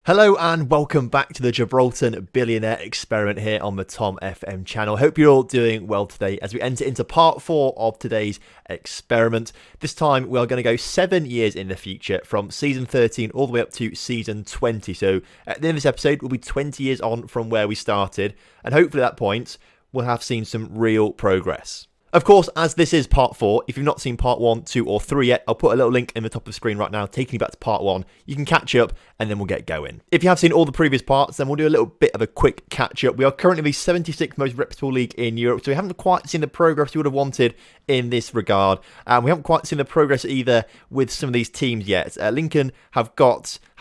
Hello and welcome back to the Gibraltan Billionaire Experiment here on the TomFM channel. Hope you're all doing well today as we enter into part 4 of today's experiment. This time we are going to go 7 years in the future from season 13 all the way up to season 20. So at the end of this episode we'll be 20 years on from where we started, and hopefully at that point we'll have seen some real progress. Of course, as this is part 4, if you've not seen part 1, 2 or 3 yet, I'll put a little link in the top of the screen right now taking you back to part 1. You can catch up and then we'll get going. If you have seen all the previous parts, then we'll do a little bit of a quick catch up. We are currently the 76th most reputable league in Europe, so we haven't quite seen the progress we would have wanted in this regard. And we haven't quite seen the progress either with some of these teams yet. Lincoln have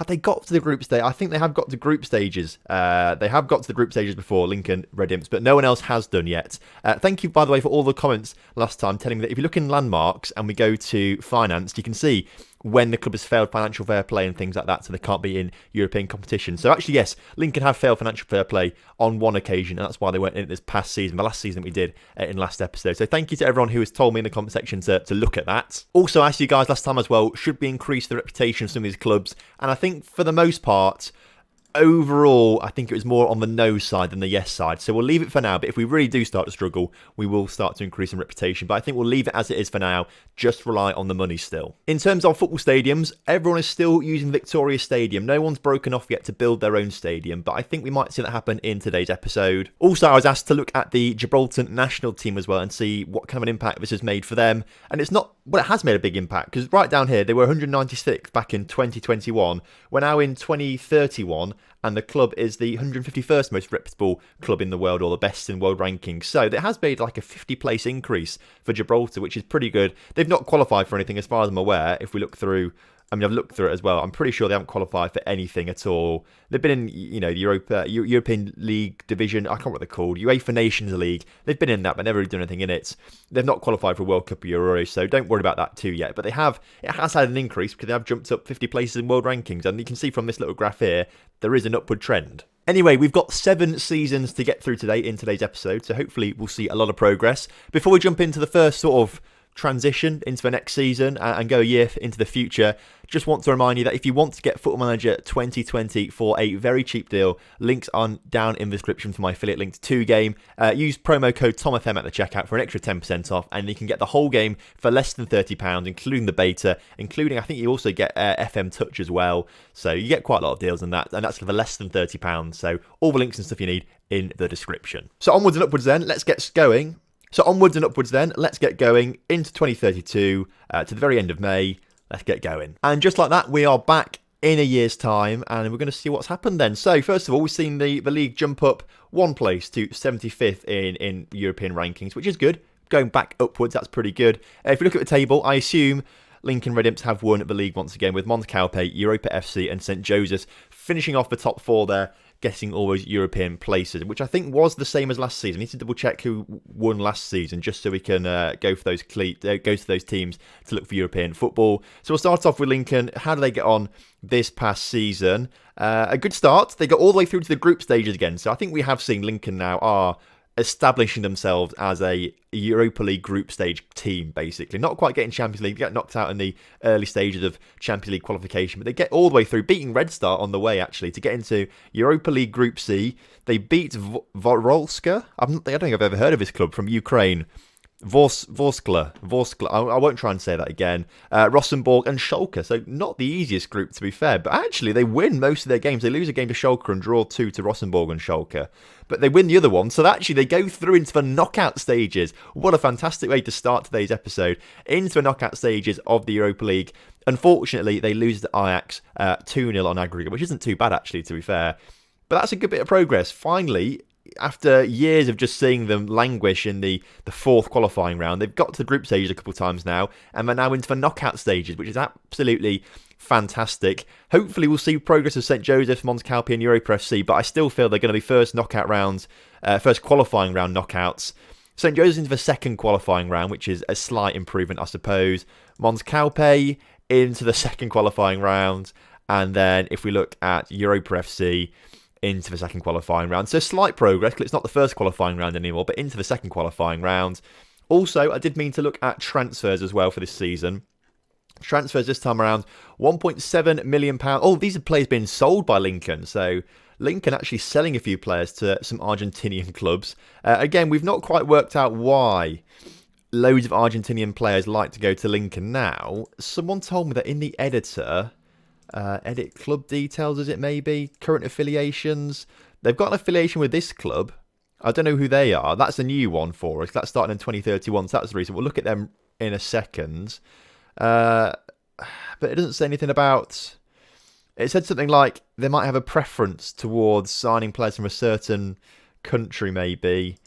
they got to the group stage? I think they have got to group stages. They have got to the group stages before, Lincoln Red Imps, but no one else has done yet. Thank you, by the way, for all the comments last time telling me that if you look in landmarks and we go to finance, you can see when the club has failed financial fair play and things like that, so they can't be in European competition. So actually, yes, Lincoln have failed financial fair play on one occasion, and that's why they weren't in it this past season, the last season we did in last episode. So thank you to everyone who has told me in the comment section to look at that. Also, I asked you guys last time as well, should we increase the reputation of some of these clubs? And I think for the most part, overall, I think it was more on the no side than the yes side. So we'll leave it for now, but if we really do start to struggle, we will start to increase in reputation. But I think we'll leave it as it is for now, just rely on the money still. In terms of football stadiums, everyone is still using Victoria Stadium. No one's broken off yet to build their own stadium, but I think we might see that happen in today's episode. Also, I was asked to look at the Gibraltar national team as well and see what kind of an impact this has made for them. And it's not, well, it has made a big impact, because right down here, they were 196th back in 2021. We're now in 2031, and the club is the 151st most reputable club in the world, or the best in world rankings. So it has made like a 50-place increase for Gibraltar, which is pretty good. They've not qualified for anything as far as I'm aware. If we look through, I've looked through it as well. I'm pretty sure they haven't qualified for anything at all. They've been in, the European League division. I can't remember what they're called. UEFA Nations League. They've been in that, but never really done anything in it. They've not qualified for World Cup or Euros, so don't worry about that too yet. But it has had an increase because they have jumped up 50 places in world rankings. And you can see from this little graph here, there is an upward trend. Anyway, we've got 7 seasons to get through today in today's episode, so hopefully we'll see a lot of progress. Before we jump into the first sort of transition into the next season and go a year into the future, just want to remind you that if you want to get Football Manager 2020 for a very cheap deal, links are down in the description for my affiliate link to game. Use promo code TomFM at the checkout for an extra 10% off, and you can get the whole game for less than £30, including the beta, including I think you also get FM Touch as well. So you get quite a lot of deals on that, and that's for less than £30. So all the links and stuff you need in the description. So onwards and upwards then, let's get going. So onwards and upwards then, let's get going into 2032, to the very end of May. Let's get going. And just like that, we are back in a year's time, and we're going to see what's happened then. So first of all, we've seen the league jump up 1 place to 75th in European rankings, which is good. Going back upwards, that's pretty good. If you look at the table, I assume Lincoln Red Imps have won the league once again, with Montcalpe, Europa FC and St. Joseph's finishing off the top 4 there, getting all those European places, which I think was the same as last season. I need to double check who won last season just so we can go to those teams to look for European football. So we'll start off with Lincoln. How do they get on this past season? A good start. They got all the way through to the group stages again. So I think we have seen Lincoln now are establishing themselves as a Europa League group stage team, basically. Not quite getting Champions League, get knocked out in the early stages of Champions League qualification, but they get all the way through, beating Red Star on the way, actually, to get into Europa League Group C. They beat Vorolska. I don't think I've ever heard of this club, from Ukraine. Vorskla. I won't try and say that again. Rosenborg and Schalke. So not the easiest group, to be fair. But actually, they win most of their games. They lose a game to Schalke and draw 2 to Rosenborg and Schalke. But they win the other one. So actually, they go through into the knockout stages. What a fantastic way to start today's episode. Into the knockout stages of the Europa League. Unfortunately, they lose to Ajax 2-0 on aggregate, which isn't too bad, actually, to be fair. But that's a good bit of progress. Finally, after years of just seeing them languish in the 4th qualifying round, they've got to the group stages a couple of times now, and they're now into the knockout stages, which is absolutely fantastic. Hopefully we'll see progress of St. Joseph's, Montcalpe and Europa FC, but I still feel they're going to be first qualifying round knockouts. St. Joseph's into the 2nd qualifying round, which is a slight improvement, I suppose. Montcalpe into the 2nd qualifying round, and then if we look at Europa FC, into the 2nd qualifying round. So slight progress, because it's not the 1st qualifying round anymore, but into the 2nd qualifying round. Also, I did mean to look at transfers as well for this season. Transfers this time around, £1.7 million. Oh, these are players being sold by Lincoln. So Lincoln actually selling a few players to some Argentinian clubs. Again, we've not quite worked out why loads of Argentinian players like to go to Lincoln now. Someone told me that in the editor, edit club details, is it maybe? Current affiliations. They've got an affiliation with this club. I don't know who they are. That's a new one for us. That's starting in 2031, so that's the reason. We'll look at them in a second. But it doesn't say anything about... It said something like they might have a preference towards signing players from a certain country, maybe.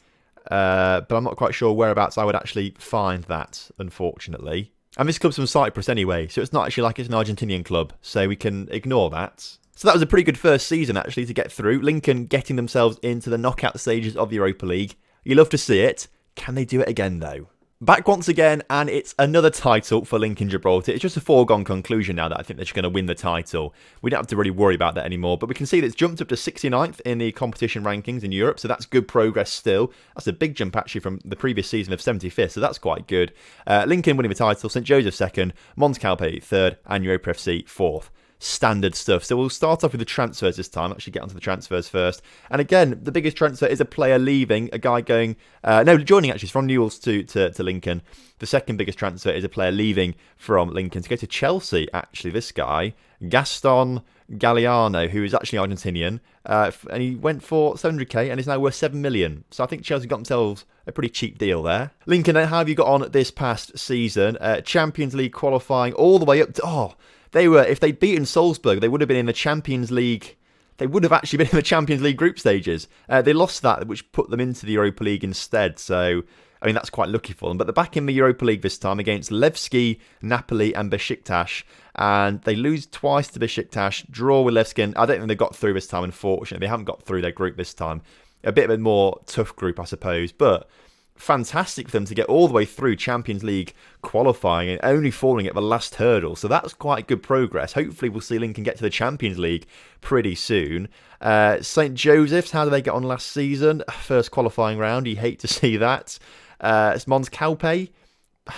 But I'm not quite sure whereabouts I would actually find that, unfortunately. And this club's from Cyprus anyway, so it's not actually like it's an Argentinian club, so we can ignore that. So that was a pretty good first season, actually, to get through. Lincoln getting themselves into the knockout stages of the Europa League. You love to see it. Can they do it again, though? Back once again, and it's another title for Lincoln Gibraltar. It's just a foregone conclusion now that I think they're just going to win the title. We don't have to really worry about that anymore, but we can see that it's jumped up to 69th in the competition rankings in Europe, so that's good progress still. That's a big jump, actually, from the previous season of 75th, so that's quite good. Lincoln winning the title, St Joseph 2nd, Mons Calpe 3rd, and Europa FC 4th. Standard stuff. So we'll start off with the transfers this time. Actually get onto the transfers first. And again, the biggest transfer is a player leaving, a guy going... joining actually. It's from Newell's to Lincoln. The second biggest transfer is a player leaving from Lincoln to go to Chelsea, actually. This guy, Gaston Galliano, who is actually Argentinian. And he went for 700k and is now worth 7 million. So I think Chelsea got themselves a pretty cheap deal there. Lincoln, how have you got on this past season? Champions League qualifying all the way up to... They were, if they'd beaten Salzburg, they would have been in the Champions League. They would have actually been in the Champions League group stages. They lost that, which put them into the Europa League instead. So, I mean, that's quite lucky for them. But they're back in the Europa League this time against Levski, Napoli and Besiktas. And they lose twice to Besiktas, draw with Levski. And I don't think they got through this time, unfortunately. They haven't got through their group this time. A bit of a more tough group, I suppose. But... fantastic for them to get all the way through Champions League qualifying and only falling at the last hurdle. So that's quite good progress. Hopefully we'll see Lincoln get to the Champions League pretty soon. St Joseph's, how did they get on last season? First qualifying round. You hate to see that. It's Mons Calpe.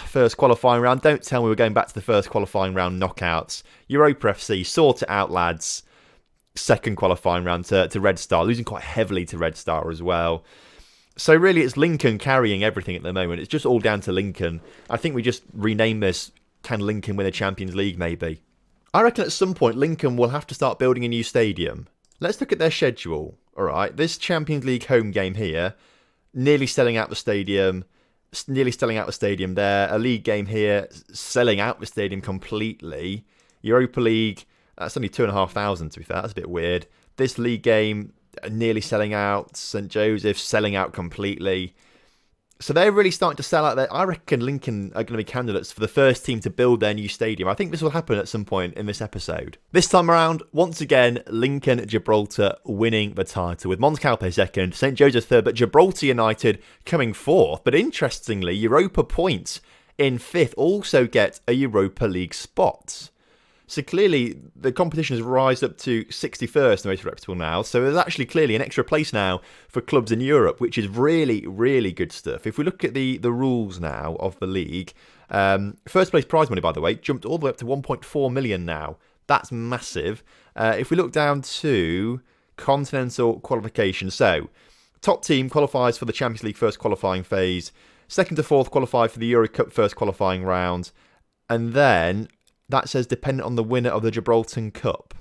First qualifying round. Don't tell me we're going back to the first qualifying round knockouts. Europa FC, sort it out, lads. Second qualifying round to Red Star. Losing quite heavily to Red Star as well. So really, it's Lincoln carrying everything at the moment. It's just all down to Lincoln. I think we just rename this, can Lincoln win a Champions League, maybe? I reckon at some point, Lincoln will have to start building a new stadium. Let's look at their schedule. All right, this Champions League home game here, nearly selling out the stadium, there. A league game here, selling out the stadium completely. Europa League, that's only 2,500 to be fair. That's a bit weird. This league game... nearly selling out. St Joseph's selling out completely. So they're really starting to sell out there. I reckon Lincoln are going to be candidates for the first team to build their new stadium. I think this will happen at some point in this episode. This time around, once again, Lincoln Gibraltar winning the title with Mons Calpe 2nd, St Joseph's 3rd, but Gibraltar United coming 4th. But interestingly, Europa Points in 5th also get a Europa League spot. So clearly, the competition has risen up to 61st, the most reputable now. So there's actually clearly an extra place now for clubs in Europe, which is really, really good stuff. If we look at the rules now of the league, first place prize money, by the way, jumped all the way up to 1.4 million now. That's massive. If we look down to continental qualification, so top team qualifies for the Champions League first qualifying phase, 2nd to 4th qualify for the Euro Cup first qualifying round, and then... that says dependent on the winner of the Gibraltar Cup.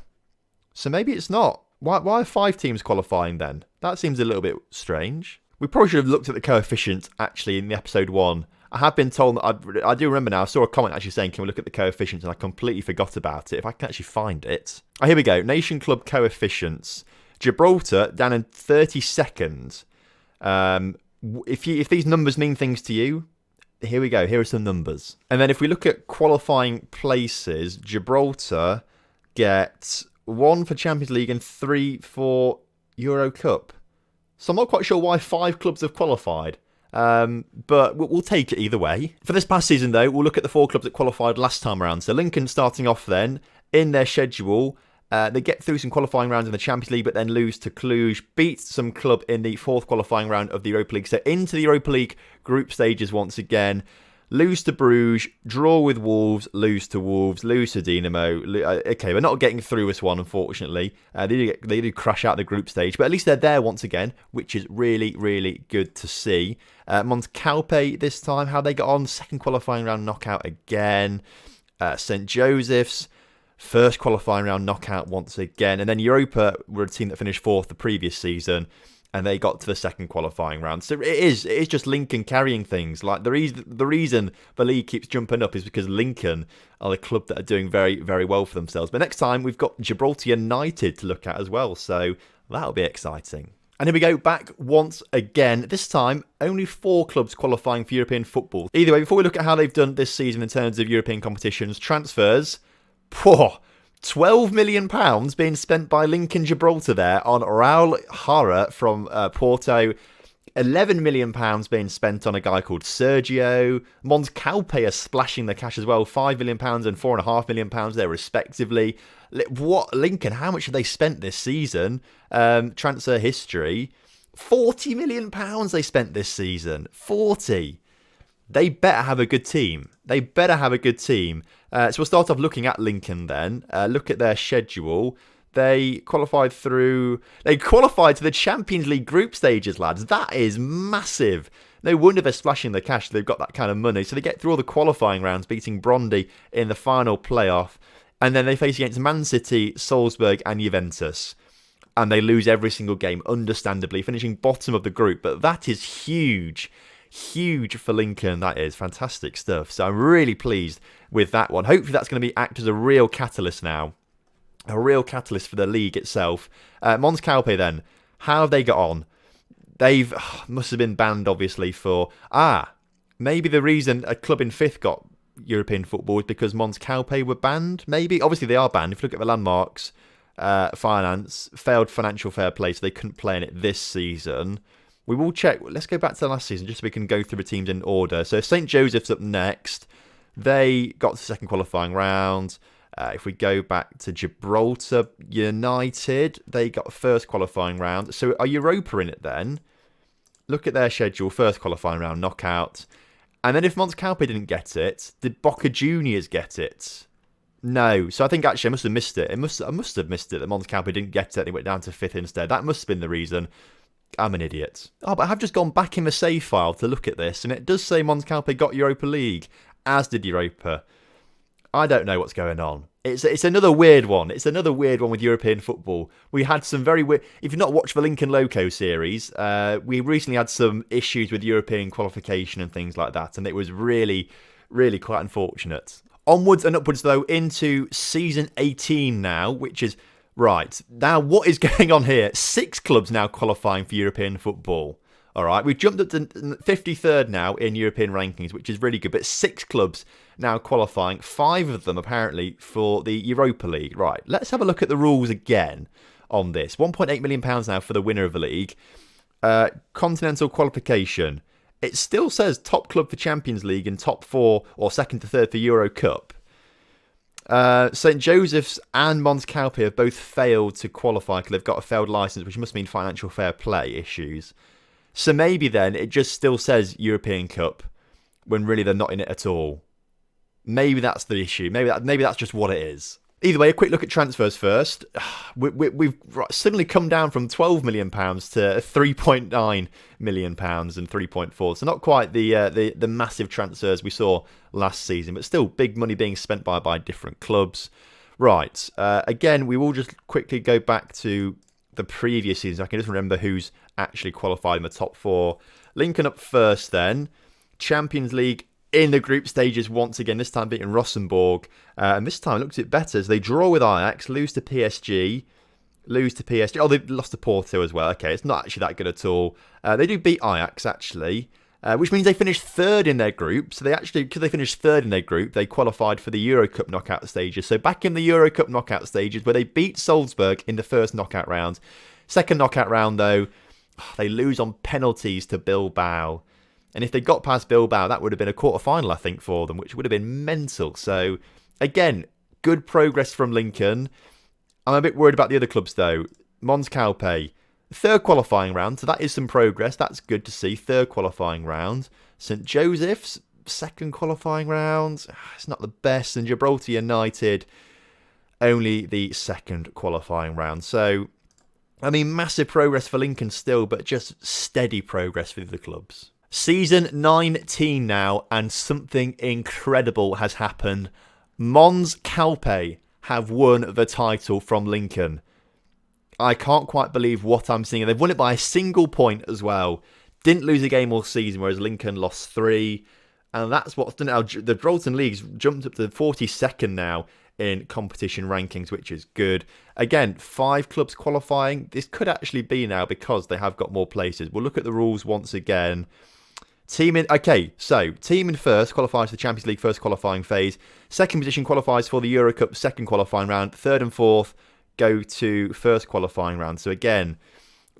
So maybe it's not. Why are 5 teams qualifying then? That seems a little bit strange. We probably should have looked at the coefficient actually in the episode 1. I have been told, I do remember now, I saw a comment actually saying, can we look at the coefficients? And I completely forgot about it. If I can actually find it. Oh, here we go. Nation Club coefficients. Gibraltar down in 32nd. If these numbers mean things to you, here we go. Here are some numbers. And then if we look at qualifying places, Gibraltar get 1 for Champions League and 3 for Euro Cup. So I'm not quite sure why 5 clubs have qualified. But we'll take it either way. For this past season, though, we'll look at the 4 clubs that qualified last time around. So Lincoln starting off then in their schedule. They get through some qualifying rounds in the Champions League, but then lose to Cluj, beat some club in the 4th qualifying round of the Europa League. So into the Europa League group stages once again. lose to Bruges, draw with Wolves, lose to Wolves, lose to Dinamo. Okay, we're not getting through this one, unfortunately. They do crash out the group stage, but at least they're there once again, which is really, really good to see. Montcalpe this time, how they got on, second qualifying round knockout again. St. Joseph's, first qualifying round knockout once again. And then Europa were a team that finished fourth the previous season, and they got to the second qualifying round. So it is just Lincoln carrying things. Like the reason the league keeps jumping up is because Lincoln are the club that are doing very, very well for themselves. But next time we've got Gibraltar United to look at as well, so that'll be exciting. And here we go, back once again. This time, only 4 clubs qualifying for European football. Either way, before we look at how they've done this season in terms of European competitions, transfers, £12 million being spent by Lincoln Gibraltar there on Raul Jara from Porto. £11 million being spent on a guy called Sergio. Montcalpe are splashing the cash as well. £5 million and £4.5 million there respectively. What, Lincoln, how much have they spent this season? Transfer history. £40 million they spent this season. 40. They better have a good team. So we'll start off looking at Lincoln then. Look at their schedule. They qualified to the Champions League group stages, lads. That is massive. No wonder they're splashing the cash. They've got that kind of money. So they get through all the qualifying rounds, beating Brondby in the final playoff. And then they face against Man City, Salzburg and Juventus. And they lose every single game, understandably, finishing bottom of the group. But that is huge. Huge for Lincoln. That is fantastic stuff. So I'm really pleased with that one. Hopefully that's going to act as a real catalyst now. A real catalyst for the league itself. Montcalpe then, how have they got on? They've must have been banned obviously for maybe the reason a club in 5th got European football is because Montcalpe were banned. Maybe obviously they are banned. If you look at the landmarks, finance failed financial fair play, so they couldn't play in it this season. We will check. Let's go back to the last season just so we can go through the teams in order. So St. Joseph's up next. They got to the second qualifying round. If we go back to Gibraltar United, they got a first qualifying round. So are Europa in it then? Look at their schedule. First qualifying round, knockout. And then if Montcalpe didn't get it, did Boca Juniors get it? No. So I think actually I must have missed it. I must have missed it that Montcalpe didn't get it and it went down to 5th instead. That must have been the reason. I'm an idiot. Oh, but I have just gone back in the save file to look at this, and it does say Montcalpe got Europa League, as did Europa. I don't know what's going on. It's another weird one. It's another weird one with European football. We had some very weird... If you've not watched the Lincoln Loco series, we recently had some issues with European qualification and things like that, and it was really, really quite unfortunate. Onwards and upwards, though, into season 18 now, which is... Right, now what is going on here? 6 clubs now qualifying for European football. All right, we've jumped up to 53rd now in European rankings, which is really good. But 6 clubs now qualifying, 5 of them apparently for the Europa League. Right, let's have a look at the rules again on this. £1.8 million now for the winner of the league. Continental qualification. It still says top club for Champions League and top 4 or second to third for Euro Cup. St. Joseph's and Montcalpe have both failed to qualify because they've got a failed licence, which must mean financial fair play issues. So maybe then it just still says European Cup when really they're not in it at all. Maybe that's the issue. Maybe that's just what it is. Either way, a quick look at transfers first. We've suddenly come down from £12 million to £3.9 million and 3.4. So not quite the massive transfers we saw last season, but still big money being spent by different clubs. Right. Again, we will just quickly go back to the previous season. I can just remember who's actually qualified in the top 4. Lincoln up first then. Champions League in the group stages once again, this time beating Rosenborg. And this time it looks a bit better as they draw with Ajax, lose to PSG. Oh, they've lost to Porto as well. Okay, it's not actually that good at all. They do beat Ajax, actually, which means they finished 3rd in their group. So because they finished 3rd in their group, they qualified for the Euro Cup knockout stages. So back in the Euro Cup knockout stages where they beat Salzburg in the first knockout round. Second knockout round, though, they lose on penalties to Bilbao. And if they got past Bilbao, that would have been a quarter-final, I think, for them, which would have been mental. So, again, good progress from Lincoln. I'm a bit worried about the other clubs, though. Montcalpe, 3rd qualifying round, so that is some progress. That's good to see, 3rd qualifying round. St. Joseph's, second qualifying round. It's not the best. And Gibraltar United, only the second qualifying round. So, I mean, massive progress for Lincoln still, but just steady progress for the clubs. Season 19 now, and something incredible has happened. Mons Calpe have won the title from Lincoln. I can't quite believe what I'm seeing. They've won it by a single point as well. Didn't lose a game all season, whereas Lincoln lost 3. And that's what's done it. The Gibraltar League's jumped up to 42nd now in competition rankings, which is good. Again, 5 clubs qualifying. This could actually be now because they have got more places. We'll look at the rules once again. Team in first qualifies for the Champions League first qualifying phase. Second position qualifies for the Euro Cup second qualifying round. Third and fourth go to first qualifying round. So again,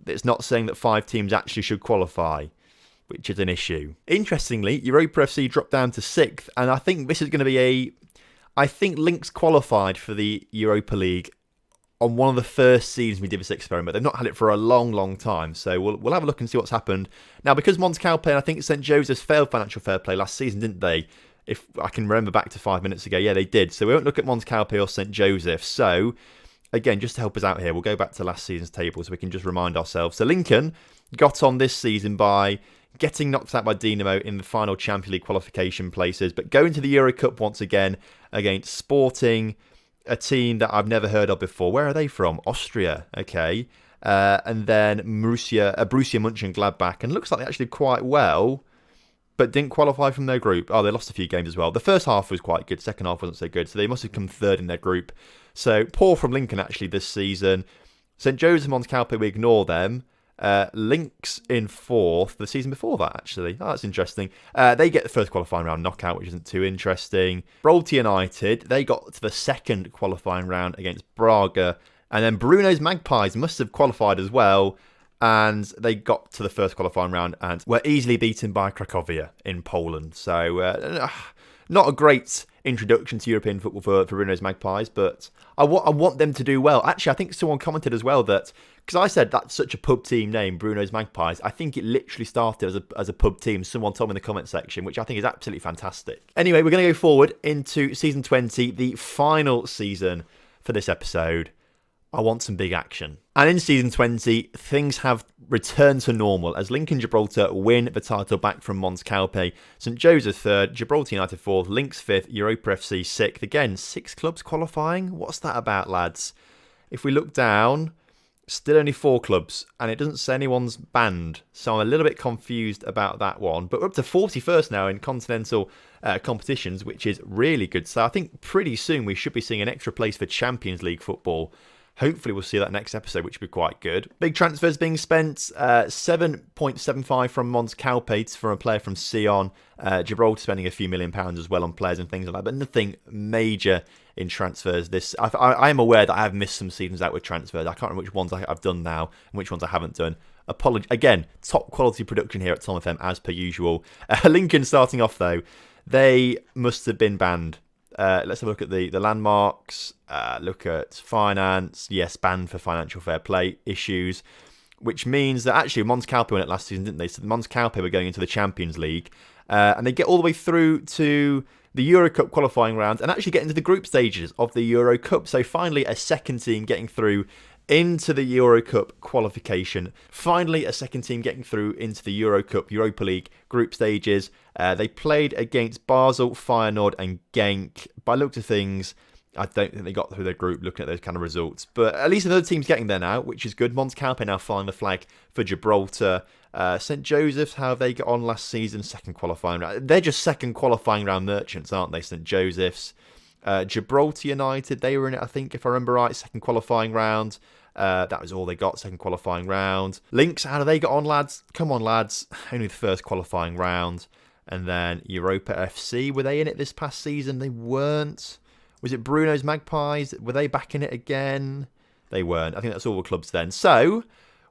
it's not saying that 5 teams actually should qualify, which is an issue. Interestingly, Europa FC dropped down to 6th, and I think this is going to be I think Links qualified for the Europa League on one of the first seasons we did this experiment. They've not had it for a long, long time, so we'll have a look and see what's happened. Now, because Mons Calpe and I think St. Joseph's failed financial fair play last season, didn't they? If I can remember back to 5 minutes ago, yeah, they did. So we won't look at Mons Calpe or St. Joseph's. So, again, just to help us out here, we'll go back to last season's table so we can just remind ourselves. So Lincoln got on this season by getting knocked out by Dinamo in the final Champions League qualification places, but going to the Euro Cup once again against Sporting, a team that I've never heard of before. Where are they from? Austria, okay. And then Borussia Mönchengladbach, and looks like they actually did quite well, but didn't qualify from their group. Oh, they lost a few games as well. The first half was quite good, second half wasn't so good, so they must have come third in their group. So poor from Lincoln actually this season. St. Joseph Mons Calpe, we ignore them. Links in 4th the season before that, actually. Oh, that's interesting. They get the first qualifying round knockout, which isn't too interesting. Gibraltar United, they got to the second qualifying round against Braga. And then Bruno's Magpies must have qualified as well. And they got to the first qualifying round and were easily beaten by Cracovia in Poland. So, not a great introduction to European football for Bruno's Magpies, but I want them to do well. Actually, I think someone commented as well that, because I said that's such a pub team name, Bruno's Magpies, I think it literally started as a pub team. Someone told me in the comment section, which I think is absolutely fantastic. Anyway, we're going to go forward into season 20, the final season for this episode. I want some big action. And in season 20, things have returned to normal as Lincoln Gibraltar win the title back from Mons Calpe. St. Joseph's 3rd, Gibraltar United 4th, Links 5th, Europa FC 6th. Again, 6 clubs qualifying. What's that about, lads? If we look down, still only 4 clubs, and it doesn't say anyone's banned. So I'm a little bit confused about that one. But we're up to 41st now in continental competitions, which is really good. So I think pretty soon we should be seeing an extra place for Champions League football. Hopefully we'll see that next episode, which will be quite good. Big transfers being spent. 7.75 from Mons Calpe for a player from Sion. Gibraltar spending a few £1 million as well on players and things like that. But nothing major in transfers. I am aware that I have missed some seasons out with transfers. I can't remember which ones I've done now and which ones I haven't done. Again, top quality production here at TomFM as per usual. Lincoln starting off though. They must have been banned. Let's have a look at the landmarks, look at finance. Yes, banned for financial fair play issues, which means that actually Mons Calpe won it last season, didn't they? So the Mons Calpe were going into the Champions League, and they get all the way through to the Euro Cup qualifying round and actually get into the group stages of the Euro Cup. So finally a second team getting through into the Euro Cup qualification. Finally, a second team getting through into the Euro Cup, Europa League group stages. They played against Basel, Feyenoord and Genk. By the looks of things, I don't think they got through their group looking at those kind of results. But at least another team's getting there now, which is good. Mons Calpe now flying the flag for Gibraltar. St. Joseph's, how they got on last season, second qualifying round. They're just second qualifying round merchants, aren't they, St. Joseph's? Gibraltar United, they were in it, I think, if I remember right, second qualifying round. That was all they got, second qualifying round. Links, how do they get on, lads? Come on, lads. Only the first qualifying round. And then Europa FC, were they in it this past season? They weren't. Was it Bruno's Magpies? Were they back in it again? They weren't. I think that's all the clubs then. So,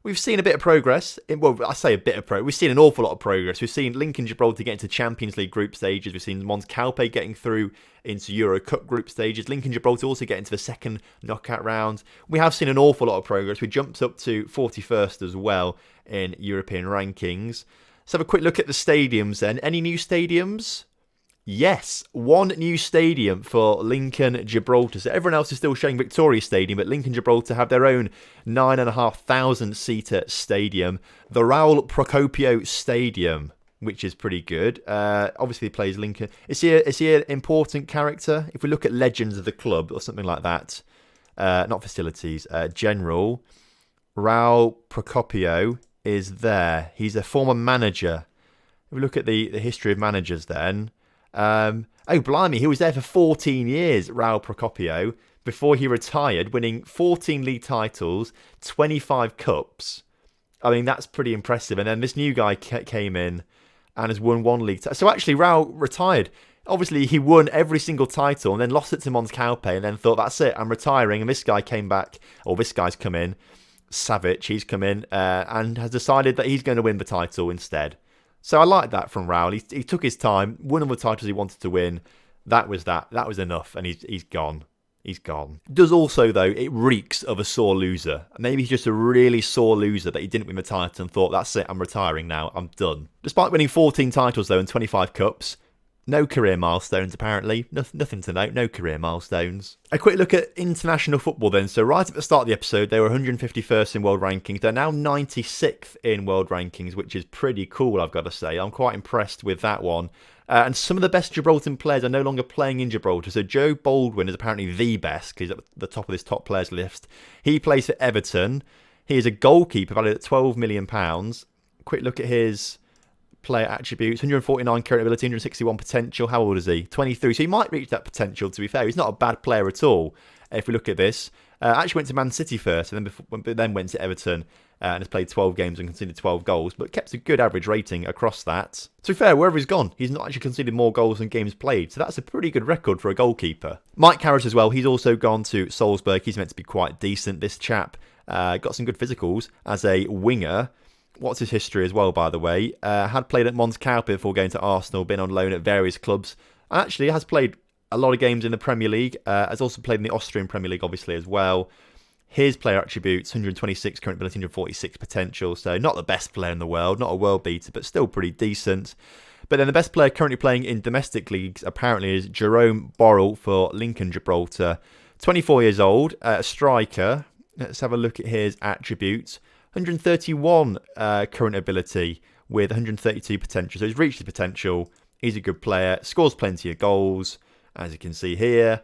we've seen a bit of progress. Well, I say a bit of progress. We've seen an awful lot of progress. We've seen Lincoln Gibraltar get into Champions League group stages. We've seen Mons Calpe getting through into Euro Cup group stages. Lincoln Gibraltar also get into the second knockout round. We have seen an awful lot of progress. We jumped up to 41st as well in European rankings. Let's have a quick look at the stadiums then. Any new stadiums? Yes, one new stadium for Lincoln Gibraltar. So everyone else is still showing Victoria Stadium, but Lincoln Gibraltar have their own 9,500 seater stadium, the Raul Procopio Stadium, which is pretty good. Obviously, he plays Lincoln. Is he an important character? If we look at legends of the club or something like that, not facilities, general, Raul Procopio is there. He's a former manager. If we look at the history of managers then, oh blimey, he was there for 14 years, Raul Procopio, before he retired, winning 14 league titles, 25 cups. I mean, that's pretty impressive. And then this new guy came in and has won one league title. So actually, Raul retired. Obviously, he won every single title and then lost it to Mons Calpe and then thought, that's it, I'm retiring. And this guy came back, or this guy's come in, Savic, he's come in and has decided that he's going to win the title instead. So I like that from Raul. He took his time, won all the titles he wanted to win. That was enough, and he's gone. He's gone. Does also, though, it reeks of a sore loser. Maybe he's just a really sore loser that he didn't win the title and thought, that's it, I'm retiring now, I'm done. Despite winning 14 titles, though, and 25 cups, no career milestones, apparently. Nothing to note, no career milestones. A quick look at international football then. So right at the start of the episode, they were 151st in world rankings. They're now 96th in world rankings, which is pretty cool, I've got to say. I'm quite impressed with that one. And some of the best Gibraltar players are no longer playing in Gibraltar. So Joe Baldwin is apparently the best, because he's at the top of this top players list. He plays for Everton. He is a goalkeeper valued at £12 million. Quick look at his player attributes: 149 current ability, 161 potential. How old is he? 23. So he might reach that potential, to be fair. He's not a bad player at all. If we look at this, actually went to Man City first, and then went to Everton and has played 12 games and conceded 12 goals, but kept a good average rating across that. To be fair, wherever he's gone, he's not actually conceded more goals than games played, so that's a pretty good record for a goalkeeper. Mike Carrick as well, he's also gone to Salzburg. He's meant to be quite decent, this chap. Got some good physicals as a winger. What's his history as well, by the way? Had played at Mons Calpe before going to Arsenal, been on loan at various clubs. And actually has played a lot of games in the Premier League. Has also played in the Austrian Premier League, obviously, as well. His player attributes: 126 current ability, 146 potential. So not the best player in the world, not a world beater, but still pretty decent. But then the best player currently playing in domestic leagues apparently is Jerome Borrell for Lincoln Gibraltar. 24 years old, a striker. Let's have a look at his attributes. 131 current ability with 132 potential. So he's reached his potential. He's a good player. Scores plenty of goals, as you can see here.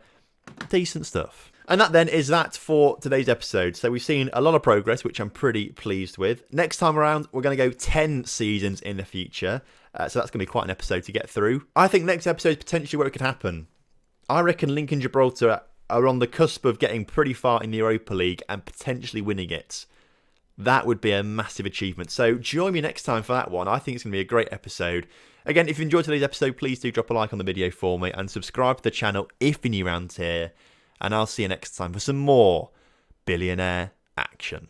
Decent stuff. And that then is that for today's episode. So we've seen a lot of progress, which I'm pretty pleased with. Next time around, we're going to go 10 seasons in the future. So that's going to be quite an episode to get through. I think next episode is potentially where it could happen. I reckon Lincoln Gibraltar are on the cusp of getting pretty far in the Europa League and potentially winning it. That would be a massive achievement. So join me next time for that one. I think it's going to be a great episode. Again, if you enjoyed today's episode, please do drop a like on the video for me and subscribe to the channel if you're new around here. And I'll see you next time for some more Billionaire action.